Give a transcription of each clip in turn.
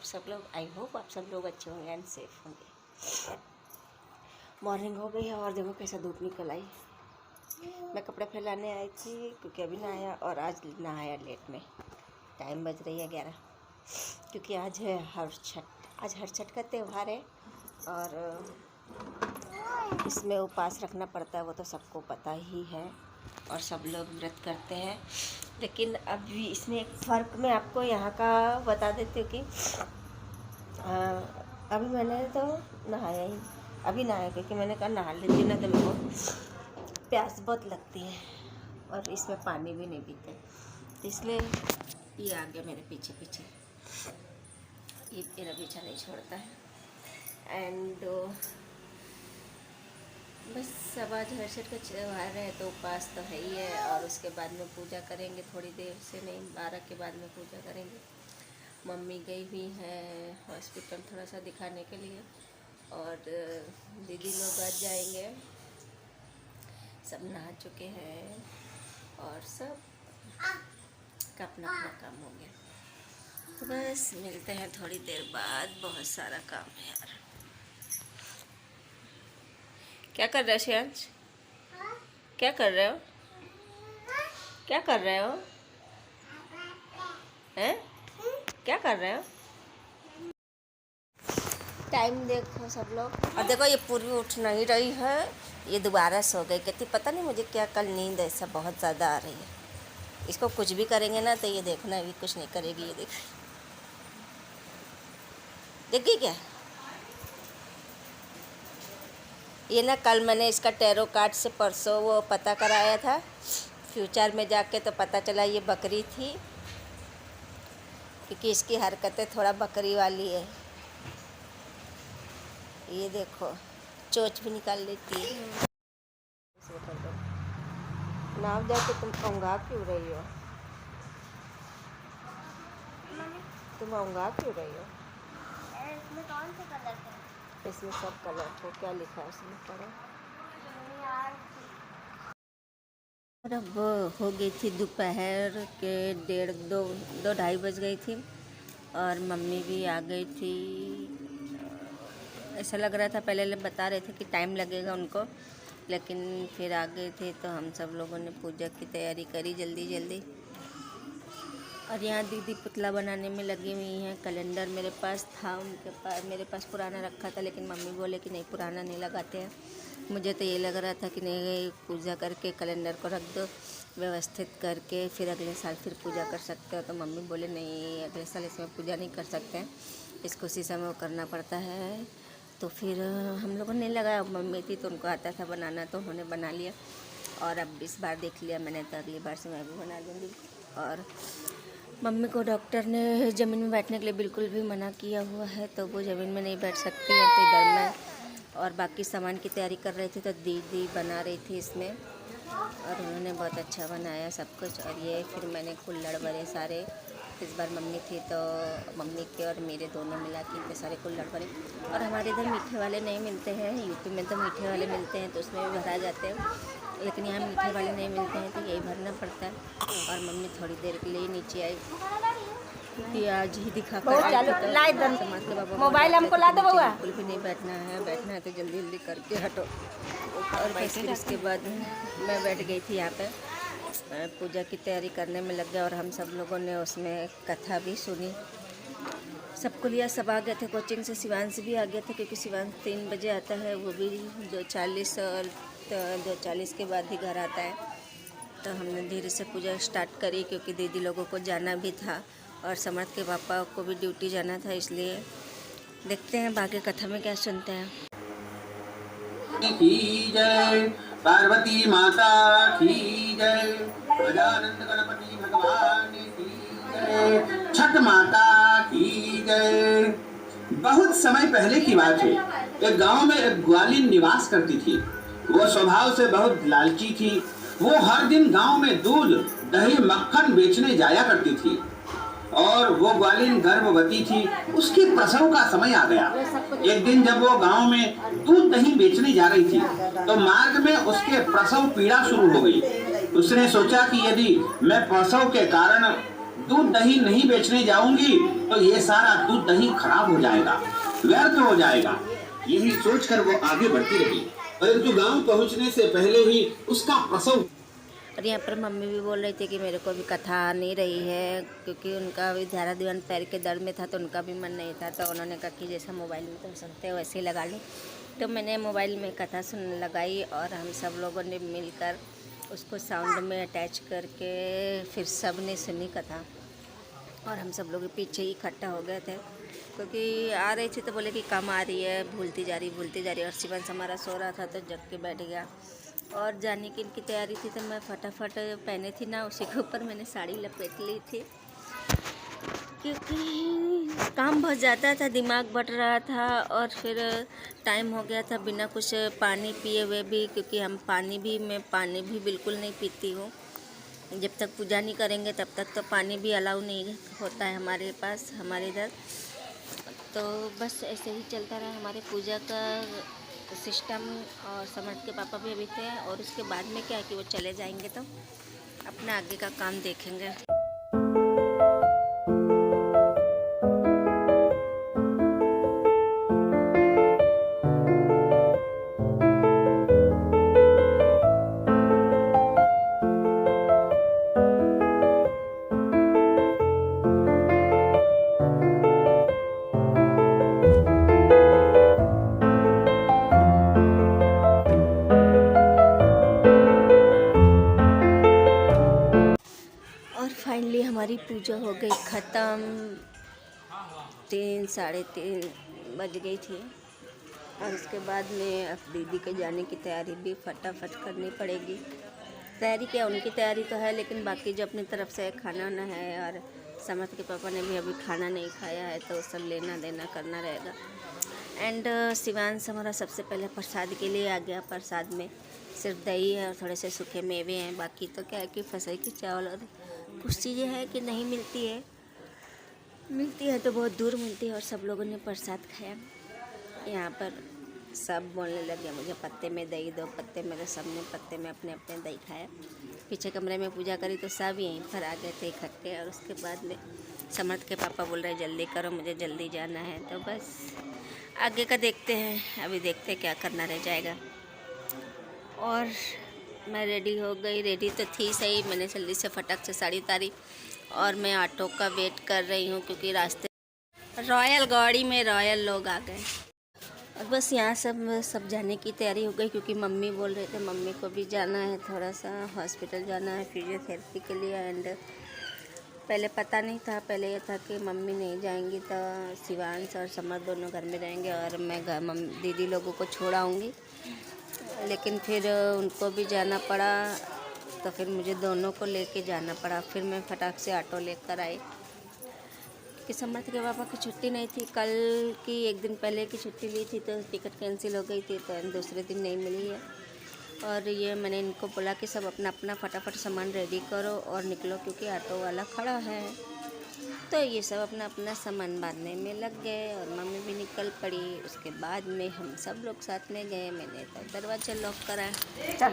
सब लोग, I hope आप सब लोग अच्छे होंगे एंड सेफ होंगे। मॉर्निंग हो गई है और देखो कैसा धूप निकल आई। मैं कपड़े फैलाने आई थी क्योंकि अभी नहाया और आज नहाया लेट में। टाइम बज रही है 11 क्योंकि आज है हर छठ का त्यौहार है और इसमें उपवास रखना पड़ता है, वो तो सबको पता ही है और सब लोग व्रत करते हैं। लेकिन अभी इसमें एक फ़र्क मैं आपको यहाँ का बता देती हूँ कि अभी मैंने तो नहाया ही, अभी नहाया क्योंकि मैंने कहा नहा लेती ना तो मेरे को प्यास बहुत लगती है और इसमें पानी भी नहीं पीते, तो इसलिए ये आ गया मेरे पीछे पीछे, ये मेरा पीछा नहीं छोड़ता है। एंड बस सब आज हर्षद का त्यौहार है तो उपवास तो है ही है और उसके बाद में पूजा करेंगे, थोड़ी देर से नहीं 12 के बाद में पूजा करेंगे। मम्मी गई हुई है हॉस्पिटल थोड़ा सा दिखाने के लिए और दीदी लोग आज जाएंगे। सब नहा चुके हैं और सब का अपना अपना काम हो गया, तो बस मिलते हैं थोड़ी देर बाद। बहुत सारा काम है यार। क्या कर रहे हो शियांश? क्या कर रहे हो? क्या कर रहे हो? हैं? क्या कर रहे हो? टाइम देखो सब लोग। और देखो ये पूर्वी उठ नहीं रही है, ये दोबारा सो गई। कहती पता नहीं मुझे क्या कल नींद ऐसा बहुत ज़्यादा आ रही है। इसको कुछ भी करेंगे ना तो ये देखना अभी कुछ नहीं करेगी। ये देखी क्या? ये ना कल मैंने इसका टैरो कार्ड से परसों वो पता कराया था, फ्यूचर में जाके तो पता चला ये बकरी थी, क्योंकि इसकी हरकतें थोड़ा बकरी वाली है। ये देखो चोंच भी निकाल लेती है। नाव जाके तुम औंगा क्यों रही हो? तुम औंगा क्यों रही हो? इसमें कौन से कलर है? इसमें सब कलर को क्या लिखा है उसमें पढ़ो। और अब हो गई थी दोपहर के 2:30 बज गई थी और मम्मी भी आ गई थी। ऐसा लग रहा था, पहले बता रहे थे कि टाइम लगेगा उनको, लेकिन फिर आ गए थे तो हम सब लोगों ने पूजा की तैयारी करी जल्दी जल्दी। और यहाँ दीदी पुतला बनाने में लगी हुई हैं। कैलेंडर मेरे पास था, उनके पास मेरे पास पुराना रखा था, लेकिन मम्मी बोले कि नहीं पुराना नहीं लगाते हैं। मुझे तो ये लग रहा था कि नहीं पूजा करके कैलेंडर को रख दो व्यवस्थित करके, फिर अगले साल फिर पूजा कर सकते हो। तो मम्मी बोले नहीं अगले साल इसमें पूजा नहीं कर सकते हैं, इसको उसी समय वो करना पड़ता है। तो फिर हम लोगों ने लगाया, मम्मी थी तो उनको आता था बनाना तो उन्होंने बना लिया। और अब इस बार देख लिया मैंने तो अगली बार से मैं भी बना लूँगी। और मम्मी को डॉक्टर ने ज़मीन में बैठने के लिए बिल्कुल भी मना किया हुआ है, तो वो ज़मीन में नहीं बैठ सकती है। तो इधर मैं और बाकी सामान की तैयारी कर रही थी, तो दीदी बना रही थी इसमें और उन्होंने बहुत अच्छा बनाया सब कुछ। और ये फिर मैंने कुल्हड़ भरे सारे, इस बार मम्मी थी तो मम्मी के और मेरे दोनों मिला के इतने सारे कुल्हड़ भरे। और हमारे इधर मीठे वाले नहीं मिलते हैं, यूपी में तो मीठे वाले मिलते हैं तो उसमें भी भरा जाते हैं, लेकिन यहाँ मीठे वाले नहीं मिलते हैं तो यही भरना पड़ता है। और मम्मी थोड़ी देर के लिए नीचे आई, आज ही दिखा कर मोबाइल हमको ला दो बउआ, बिल्कुल भी नहीं बैठना है तो जल्दी जल्दी करके हटो। और फिर इसके बाद मैं बैठ गई थी यहाँ पे, पूजा की तैयारी करने में लग गया और हम सब लोगों ने उसमें कथा भी सुनी। सबको लिया, सब आ गए थे कोचिंग से। शिवांश भी आ गया था क्योंकि शिवांश 3 बजे आता है, वो भी 2:40 और 2:40 के बाद ही घर आता है। तो हमने धीरे से पूजा स्टार्ट करी क्योंकि दीदी लोगों को जाना भी था और समर्थ के पापा को भी ड्यूटी जाना था, इसलिए देखते हैं बाकी कथा में क्या सुनते हैं। की जय पार्वती माता की जय, गजानंद गणपति भगवान की जय, छठ माता की जय। बहुत समय पहले की बात है, एक गांव में एक ग्वालिन निवास करती थी। वो स्वभाव से बहुत लालची थी। वो हर दिन गांव में दूध दही मक्खन बेचने जाया करती थी और वो ग्वालिन गर्भवती थी। उसके प्रसव का समय आ गया। एक दिन जब वो गांव में दूध दही बेचने जा रही थी तो मार्ग में उसके प्रसव पीड़ा शुरू हो गई। उसने सोचा कि यदि मैं प्रसव के कारण दूध दही नहीं बेचने जाऊंगी तो ये सारा दूध दही खराब हो जाएगा, व्यर्थ हो जाएगा। यही सोचकर वो आगे बढ़ती रही, परंतु गांव पहुंचने से पहले ही उसका प्रसव। और यहाँ पर मम्मी भी बोल रही थी कि मेरे को भी कथा आ नहीं रही है, क्योंकि उनका भी ध्यान दीवान पैर के दर्द में था तो उनका भी मन नहीं था। तो उन्होंने कहा कि जैसा मोबाइल में तुम सुनते हो वैसे ही लगा लो। तो मैंने मोबाइल में कथा सुनने लगाई और हम सब लोगों ने मिलकर उसको साउंड में अटैच करके फिर सब ने सुनी कथा। और हम सब लोग पीछे ही इकट्ठा हो गए थे, क्योंकि आ रही थी तो बोले कि कम आ रही है, भूलती जा रही। और शिवंश हमारा सो रहा था तो जग के बैठ गया। और जाने की इनकी तैयारी थी तो मैं फटाफट पहने थी ना, उसी के ऊपर मैंने साड़ी लपेट ली थी, क्योंकि काम बहुत ज़्यादा था, दिमाग बट रहा था। और फिर टाइम हो गया था बिना कुछ पानी पिए हुए भी, क्योंकि मैं पानी भी बिल्कुल नहीं पीती हूँ। जब तक पूजा नहीं करेंगे तब तक तो पानी भी अलाउ नहीं होता है हमारे पास, हमारे इधर। तो बस ऐसे ही चलता रहा हमारे पूजा का सिस्टम। और समर्थ के पापा भी अभी थे, और उसके बाद में क्या है कि वो चले जाएंगे तो अपना आगे का काम देखेंगे। फाइनली हमारी पूजा हो गई ख़त्म। 3 साढ़े 3 बज गई थी। और उसके बाद में अब दीदी के जाने की तैयारी भी फटाफट करनी पड़ेगी। तैयारी क्या, उनकी तैयारी तो है, लेकिन बाकी जो अपनी तरफ से खाना वाना है। और समर्थ के पापा ने भी अभी खाना नहीं खाया है, तो सब लेना देना करना रहेगा। एंड शिवांश हमारा सबसे पहले प्रसाद के लिए आ गया। प्रसाद में सिर्फ दही है और थोड़े से सूखे मेवे हैं। बाकी तो क्या है कि फसई की चावल और कुछ चीज़ें हैं कि नहीं मिलती है तो बहुत दूर मिलती है। और सब लोगों ने प्रसाद खाया। यहाँ पर सब बोलने लगे मुझे पत्ते में दही दो, पत्ते में। तो सब ने पत्ते में अपने अपने दही खाया। पीछे कमरे में पूजा करी तो सब यहीं पर आ गए थे इकट्ठे। और उसके बाद में समर्थ के पापा बोल रहे जल्दी करो, मुझे जल्दी जाना है। तो बस आगे का देखते हैं, अभी देखते हैं क्या करना रह जाएगा। और मैं रेडी हो गई, रेडी तो थी सही। मैंने जल्दी से फटाक से साड़ी उतारी और मैं ऑटो का वेट कर रही हूँ, क्योंकि रास्ते रॉयल गाड़ी में रॉयल लोग आ गए। और बस यहाँ सब जाने की तैयारी हो गई, क्योंकि मम्मी बोल रहे थे मम्मी को भी जाना है, थोड़ा सा हॉस्पिटल जाना है फिजियोथेरेपी के लिए। एंड पहले पता नहीं था, पहले ये था कि मम्मी नहीं जाएंगी तो शिवांश और समर दोनों घर में रहेंगे और मैं दीदी लोगों को छोड़ आऊँगी। लेकिन फिर उनको भी जाना पड़ा, तो फिर मुझे दोनों को लेके जाना पड़ा। फिर मैं फटाक से ऑटो लेकर आई, कि समर्थ के पापा की छुट्टी नहीं थी। कल की एक दिन पहले की छुट्टी ली थी तो टिकट कैंसिल हो गई थी, तो दूसरे दिन नहीं मिली है। और ये मैंने इनको बोला कि सब अपना अपना फटाफट सामान रेडी करो और निकलो, क्योंकि ऑटो वाला खड़ा है। तो ये सब अपना अपना सामान बांधने में लग गए और मम्मी भी निकल पड़ी। उसके बाद में हम सब लोग साथ में गए। मैंने तो दरवाजा लॉक करा। चल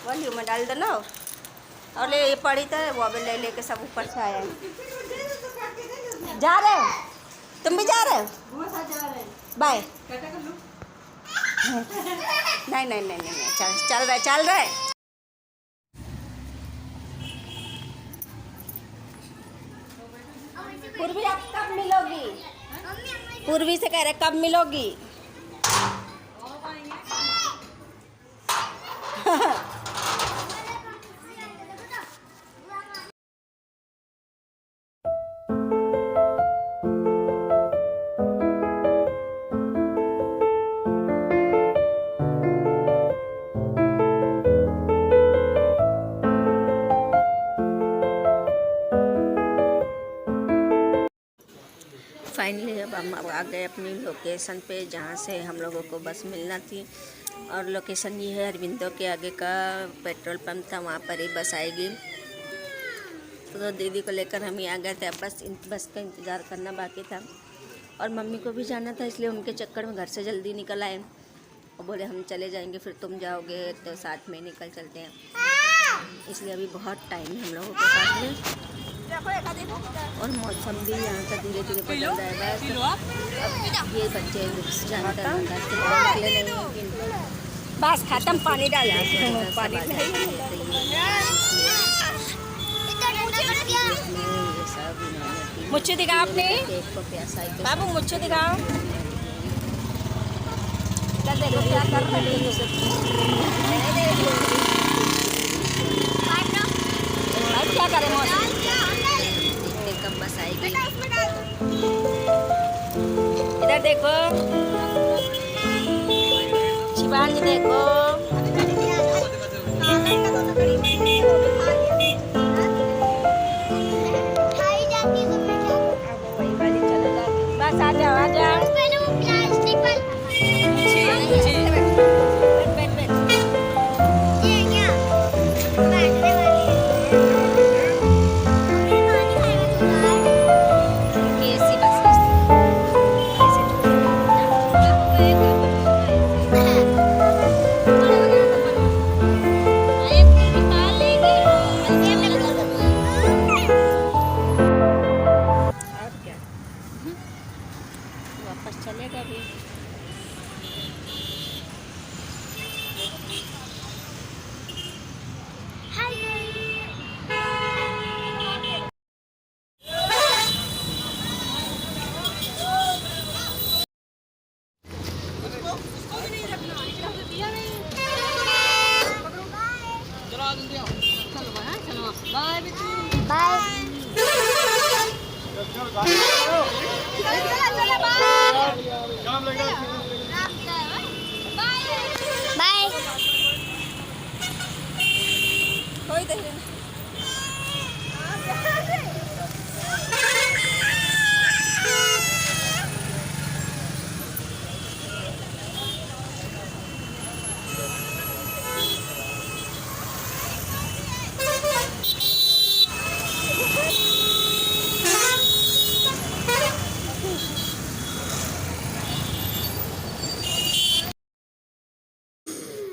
वॉल्यूम में डाल दो ना। और ले ये पड़ी तो वो भी ले लेके सब ऊपर से आया। जा रहे हो तुम भी जा रहे हो? बाय। नहीं चल रहे। पूर्वी आप कब मिलोगी? पूर्वी से कह रहे कब मिलोगी? फाइनली अब हम आ गए अपनी लोकेशन पे, जहाँ से हम लोगों को बस मिलना थी। और लोकेशन ये है, अरविंदो के आगे का पेट्रोल पंप था, वहाँ पर ही बस आएगी। तो दीदी को लेकर हम ही आ गए थे। बस का इंतज़ार करना बाकी था। और मम्मी को भी जाना था, इसलिए उनके चक्कर में घर से जल्दी निकल आए। और बोले हम चले जाएंगे फिर तुम जाओगे तो साथ में निकल चलते हैं, इसलिए अभी बहुत टाइम है हम लोगों के पास में। और मौसम भी यहाँ का धीरे धीरे बदल रहा है। बस अब ये बच्चे जानते हैं घर से बाहर निकले नहीं हैं कि इनको बस खत्म, पानी डाल प्यास दिया। वगैरह सब पानी आ नहीं जाती है, तो इसमें ये सब इन्होंने पी मुझे दिखा आपने केक को प्यासा है बाबू, मुझे दिखाओ। क्या देखो क्या कर रहे हैं ये सब। अब क्या करें मौसम। देखते कब बस आएगी। इधर देखो शिवानी, देखो वही वाली चले जाओ। बस आ जाओ आ जाओ। बैठ बैठ। कैसी बस और क्या वापस चलेगा भी। बाय। कोई देख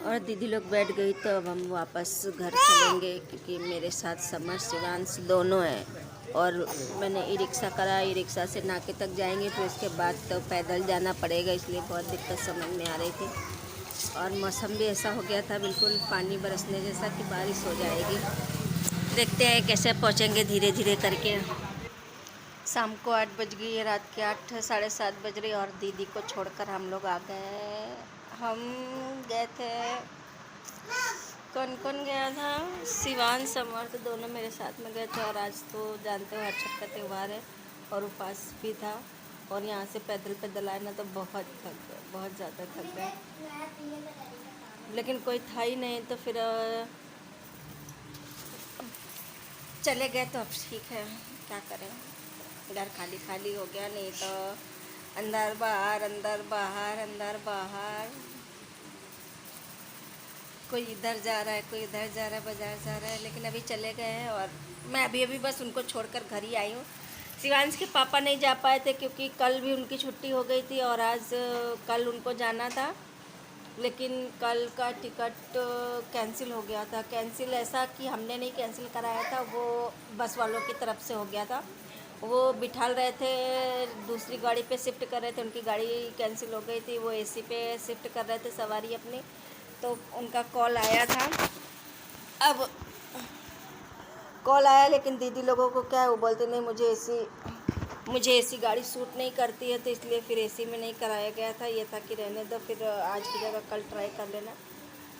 और दीदी लोग बैठ गई तो अब हम वापस घर चलेंगे, क्योंकि मेरे साथ समर शिवांश दोनों हैं। और मैंने ई रिक्शा करा, ई रिक्शा से नाके तक जाएंगे, फिर उसके बाद तो पैदल जाना पड़ेगा, इसलिए बहुत दिक्कत समझ में आ रही थी। और मौसम भी ऐसा हो गया था बिल्कुल पानी बरसने जैसा कि बारिश हो जाएगी। देखते हैं कैसे पहुँचेंगे धीरे धीरे करके। शाम को 8 बज गई है, रात के 8 साढ़े 7 बज रही, और दीदी को छोड़कर हम लोग आ गए। हम गए थे, कौन कौन गया था, शिवान समर्थ दोनों मेरे साथ में गए थे। और आज तो जानते हो हर का त्यौहार है और उपवास भी था, और यहाँ से पैदल पैदल आए ना तो बहुत थक गए, बहुत ज़्यादा थक गए, लेकिन कोई था ही नहीं तो फिर चले गए। तो अब ठीक है, क्या करें, घर खाली खाली हो गया, नहीं तो अंदर बाहर अंदर बाहर अंदर बाहर, कोई इधर जा रहा है कोई इधर जा रहा है, बाजार जा रहा है। लेकिन अभी चले गए हैं और मैं अभी अभी बस उनको छोड़कर घर ही आई हूँ। शिवांश के पापा नहीं जा पाए थे क्योंकि कल भी उनकी छुट्टी हो गई थी और आज कल उनको जाना था, लेकिन कल का टिकट कैंसिल हो गया था। कैंसिल ऐसा कि हमने नहीं कैंसिल कराया था, वो बस वालों की तरफ से हो गया था। वो बिठाल रहे थे, दूसरी गाड़ी पे शिफ्ट कर रहे थे, उनकी गाड़ी कैंसिल हो गई थी, वो एसी पे शिफ्ट कर रहे थे सवारी अपनी, तो उनका कॉल आया था। अब कॉल आया, लेकिन दीदी लोगों को क्या है, वो बोलते नहीं मुझे एसी गाड़ी सूट नहीं करती है, तो इसलिए फिर एसी में नहीं कराया गया था। ये था कि रहने दो, फिर आज की जगह कल ट्राई कर लेना,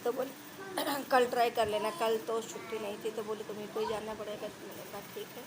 तो बोले कल ट्राई कर लेना, कल तो छुट्टी नहीं थी, तो बोले तुम्हें कोई जाना पड़ेगा, तो मैंने कहा ठीक है।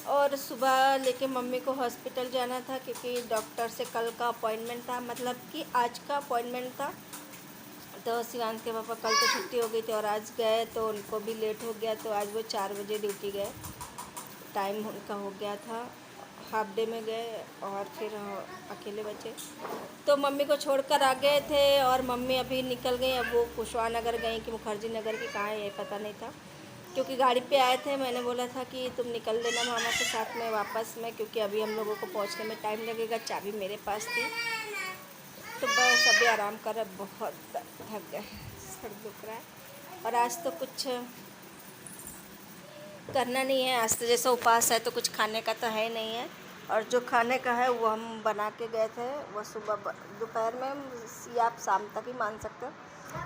और सुबह लेके मम्मी को हॉस्पिटल जाना था क्योंकि डॉक्टर से कल का अपॉइंटमेंट था, मतलब कि आज का अपॉइंटमेंट था। तो शिवांश के पापा कल तो छुट्टी हो गई थी और आज गए तो उनको भी लेट हो गया, तो आज वो 4 बजे ड्यूटी गए, टाइम उनका हो गया था, हाफ डे में गए और फिर अकेले बचे। तो मम्मी को छोड़कर आ गए थे और मम्मी अभी निकल गई। अब वो कुशवाहा नगर गई कि मुखर्जी नगर की कहाँ है ये पता नहीं था, क्योंकि गाड़ी पे आए थे। मैंने बोला था कि तुम निकल लेना मामा के साथ में वापस में, क्योंकि अभी हम लोगों को पहुंचने में टाइम लगेगा। चाबी मेरे पास थी तो बस अभी आराम कर रहे, बहुत थक गए, सर दुख रहा है। और आज तो कुछ करना नहीं है, आज तो जैसा उपास है तो कुछ खाने का तो है नहीं है। और जो खाने का है वो हम बना के गए थे, वो सुबह दोपहर में या आप शाम तक ही मान सकते हो,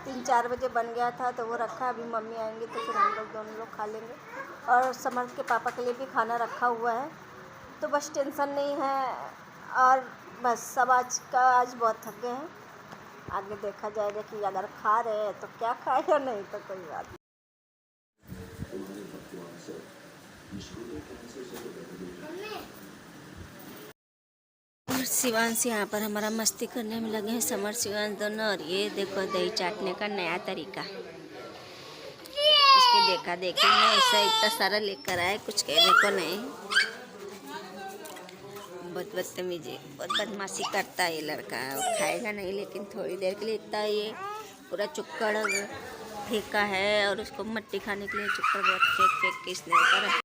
3-4 बजे बन गया था तो वो रखा। अभी मम्मी आएंगी तो फिर हम लोग दोनों लोग खा लेंगे। और समर्थ के पापा के लिए भी खाना रखा हुआ है, तो बस टेंशन नहीं है। और बस सब आज बहुत थक गए हैं। आगे देखा जाएगा कि अगर खा रहे हैं तो क्या खाए या नहीं तो कोई बात नहीं। और शिवांश यहाँ पर हमारा मस्ती करने में लगे हैं, समर शिवांश दोनों। और ये देखो दही चाटने का नया तरीका, इसकी देखा देखी में ऐसा इतना सारा लेकर आए, कुछ कहने को नहीं। बहुत बदतमीजी, बहुत बदमाशी करता है ये लड़का। खाएगा नहीं लेकिन थोड़ी देर के लिए। इतना ये पूरा चुक्कड़ फेंका है और उसको मट्टी खाने के लिए चुक्कड़ बहुत फेंक फेंक के इसने ऊपर।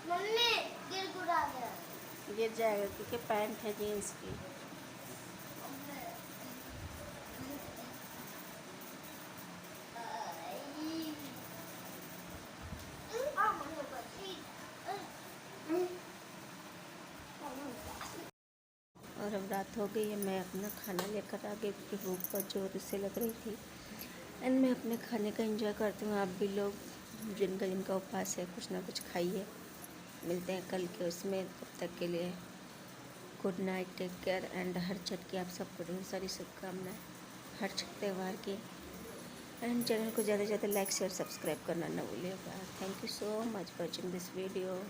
मम्मी गिर आ गया। गिर जाएगा क्योंकि पैंट है जीन्स की। और अब रात हो गई है, मैं अपना खाना लेकर आ गई क्योंकि भूख बहुत जोर से लग रही थी। एंड मैं अपने खाने का एंजॉय करती हूँ। आप भी लोग जिनका उपवास है कुछ ना कुछ खाइए। मिलते हैं कल के उसमें, तब तक के लिए good night, take care. And हर छठ की आप सबको ढेर सारी शुभकामनाएं, हर छठ त्यौहार की। एंड चैनल को ज़्यादा से ज़्यादा लाइक शेयर सब्सक्राइब करना ना भूलिएगा। Thank you so much for watching this video.